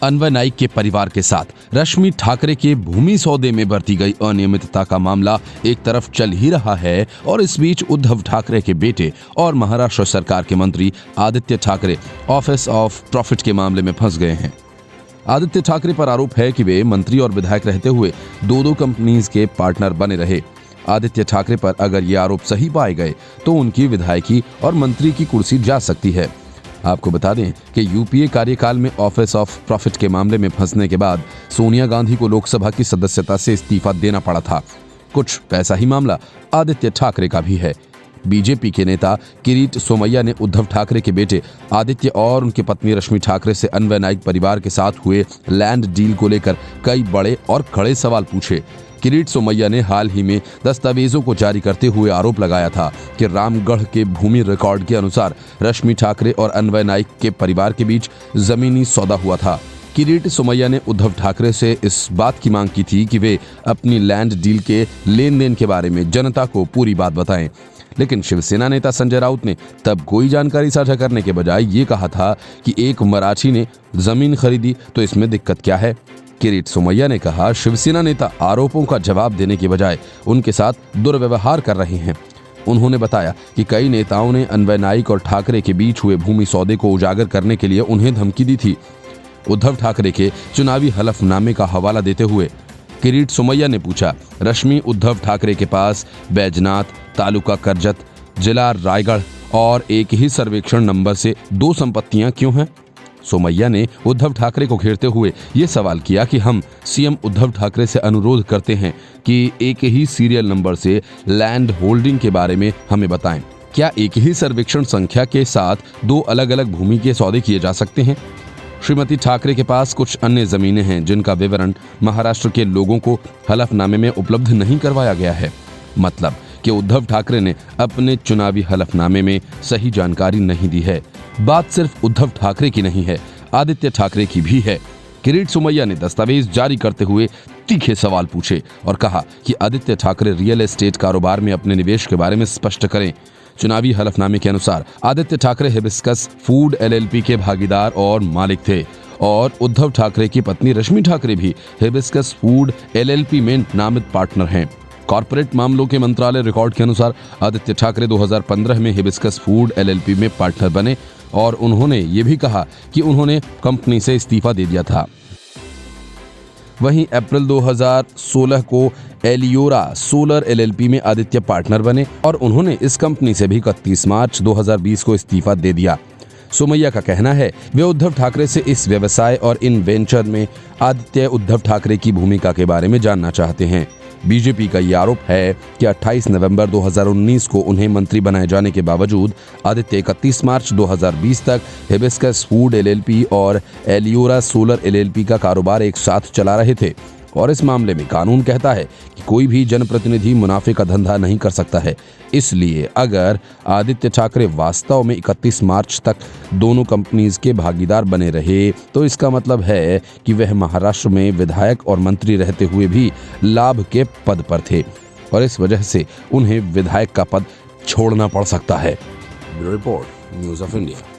अन्वय नाइक के परिवार के साथ रश्मि ठाकरे के भूमि सौदे में बरती गई अनियमितता का मामला एक तरफ चल ही रहा है और इस बीच उद्धव ठाकरे के बेटे और महाराष्ट्र सरकार के मंत्री Aditya Thackeray office of profit के मामले में फंस गए हैं। आदित्य ठाकरे पर आरोप है कि वे मंत्री और विधायक रहते हुए दो कंपनीज के पार्टनर बने रहे। आदित्य ठाकरे पर अगर ये आरोप सही पाए गए तो उनकी विधायकी और मंत्री की कुर्सी जा सकती है। आपको बता दें कि यूपीए कार्यकाल में ऑफिस ऑफ प्रॉफिट के मामले में फंसने के बाद सोनिया गांधी को लोकसभा की सदस्यता से इस्तीफा देना पड़ा था। कुछ वैसा ही मामला आदित्य ठाकरे का भी है। बीजेपी के नेता किरीट सोमैया ने उद्धव ठाकरे के बेटे आदित्य और उनकी पत्नी रश्मि ठाकरे से अन्वय नाइक परिवार के साथ हुए लैंड डील को लेकर कई बड़े और कड़े सवाल पूछे। किरीट सोमैया ने हाल ही में दस्तावेजों को जारी करते हुए आरोप लगाया था कि रामगढ़ के भूमि रिकॉर्ड के अनुसार रश्मि ठाकरे और अन्वय नाइक के परिवार के बीच जमीनी सौदा हुआ था। किरीट सोमैया ने उद्धव ठाकरे से इस बात की मांग की थी कि वे अपनी लैंड डील के लेन देन के बारे में जनता को पूरी बात बताएं, लेकिन शिवसेना नेता संजय राउत ने तब कोई जानकारी साझा करने के बजाय ये कहा था कि एक मराठी ने जमीन खरीदी तो इसमें दिक्कत क्या है। किरीट सोमैया ने कहा, शिवसेना नेता आरोपों का जवाब देने के बजाय उनके साथ दुर्व्यवहार कर रहे हैं। उन्होंने बताया कि कई नेताओं ने अन्वय नाइक और ठाकरे के बीच हुए भूमि सौदे को उजागर करने के लिए उन्हें धमकी दी थी। उद्धव ठाकरे के चुनावी हलफनामे का हवाला देते हुए किरीट सोमैया ने पूछा, रश्मि उद्धव ठाकरे के पास बैजनाथ, तालुका करजत, जिला रायगढ़ और एक ही सर्वेक्षण नंबर से 2 संपत्तियां क्यों हैं? सोमैया ने उद्धव ठाकरे को घेरते हुए ये सवाल किया कि हम सीएम उद्धव ठाकरे से अनुरोध करते हैं कि एक ही सीरियल नंबर से लैंड होल्डिंग के बारे में हमें बताएं। क्या एक ही सर्वेक्षण संख्या के साथ 2 अलग अलग भूमि के सौदे किए जा सकते हैं? श्रीमती ठाकरे के पास कुछ अन्य जमीनें हैं जिनका विवरण महाराष्ट्र के लोगों को हलफनामे में उपलब्ध नहीं करवाया गया है। मतलब कि उद्धव ठाकरे ने अपने चुनावी हलफनामे में सही जानकारी नहीं दी है। बात सिर्फ उद्धव ठाकरे की नहीं है, आदित्य ठाकरे की भी है। किरीट सोमैया ने दस्तावेज जारी करते हुए तीखे सवाल पूछे और कहा कि आदित्य ठाकरे रियल एस्टेट कारोबार में अपने निवेश के बारे में स्पष्ट करें। चुनावी हलफनामे के अनुसार Aditya Thackeray hibiscus food LLP के भागीदार और मालिक थे और उद्धव ठाकरे की पत्नी रश्मि ठाकरे भी हिबिस्कस फूड एलएलपी में नामित पार्टनर हैं। कॉर्पोरेट मामलों के मंत्रालय रिकॉर्ड के अनुसार आदित्य ठाकरे 2015 में हिबिस्कस फूड एलएलपी में पार्टनर बने और उन्होंने ये भी कहा कि उन्होंने कंपनी से इस्तीफा दे दिया था। वहीं अप्रैल 2016 को एलियोरा सोलर एलएलपी में आदित्य पार्टनर बने और उन्होंने इस कंपनी से भी 31 मार्च 2020 को इस्तीफा दे दिया। सोमैया का कहना है वे उद्धव ठाकरे से इस व्यवसाय और इन वेंचर में आदित्य उद्धव ठाकरे की भूमिका के बारे में जानना चाहते हैं। बीजेपी का ये आरोप है कि 28 नवंबर 2019 को उन्हें मंत्री बनाए जाने के बावजूद आदित्य 31 मार्च 2020 तक हिबिस्कस फूड एलएलपी और एलियोरा सोलर एलएलपी का कारोबार एक साथ चला रहे थे और इस मामले में कानून कहता है कि कोई भी जनप्रतिनिधि मुनाफे का धंधा नहीं कर सकता है। इसलिए अगर आदित्य ठाकरे वास्तव में 31 मार्च तक दोनों कंपनीज के भागीदार बने रहे तो इसका मतलब है कि वह महाराष्ट्र में विधायक और मंत्री रहते हुए भी लाभ के पद पर थे और इस वजह से उन्हें विधायक का पद छोड़ना पड़ सकता है। Bureau report, news of India.